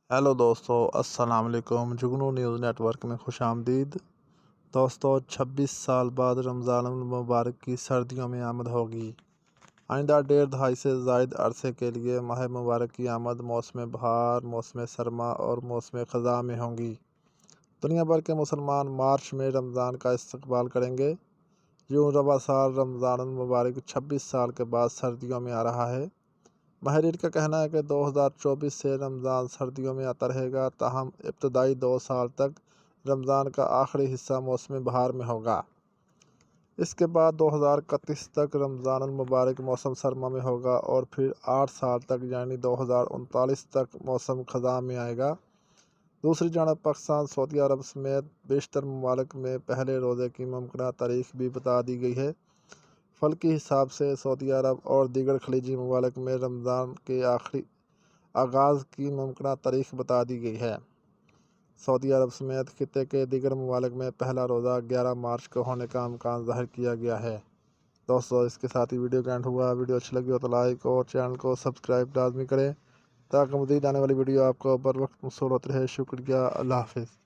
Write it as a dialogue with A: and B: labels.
A: Hello दोस्तों, अस्सलाम वालेकुम। जुगनू न्यूज़ नेटवर्क में खुश आमदीद। दोस्तों, 26 साल बाद रमज़ान मुबारक की सर्दियों में आमद होगी। आइंदा 1.5 से ज़ायद अरसे के लिए माह मुबारक की आमद मौसम बहार, मौसम सरमा और मौसम ख़ज़ा में होगी। दुनिया भर के मुसलमान मार्च में रमज़ान का इस्तकबाल करेंगे। यूँ रवा साल रमज़ान मुबारक 26 साल के बाद सर्दियों में आ रहा है। माहिरीन का कहना है कि 2024 से रमज़ान सर्दियों में आता रहेगा, ताहम इब्तदाई 2 साल तक रमज़ान का आखिरी हिस्सा मौसम बहार में होगा। इसके बाद 2031 तक रमज़ान मुबारक मौसम सरमा में होगा और फिर 8 साल तक यानी 2039 तक मौसम ख़ज़ा में आएगा। दूसरी जानब पाकिस्तान, सऊदी अरब समेत बेशतर ममालिक में पहले रोज़े की मुमकिन तारीख भी बता दी गई है। फलकी हिसाब से सऊदी अरब और दीगर खलीजी ममालिक में रमज़ान के आखिरी आगाज़ की मुमकिन तारीख बता दी गई है। सऊदी अरब समेत खित्ते के दीगर ममालिक में पहला रोज़ा 11 मार्च को होने का इम्कान ज़ाहिर किया गया है। दोस्तों, इसके साथ ही वीडियो का एंड हुआ। वीडियो अच्छी लगी हो तो लाइक और चैनल को सब्सक्राइब लाजमी करें ताकि मज़ीद आने वाली वीडियो आपको बर वक्त मौसूल होती रहे। शुक्रिया। अल्लाह हाफ़िज़।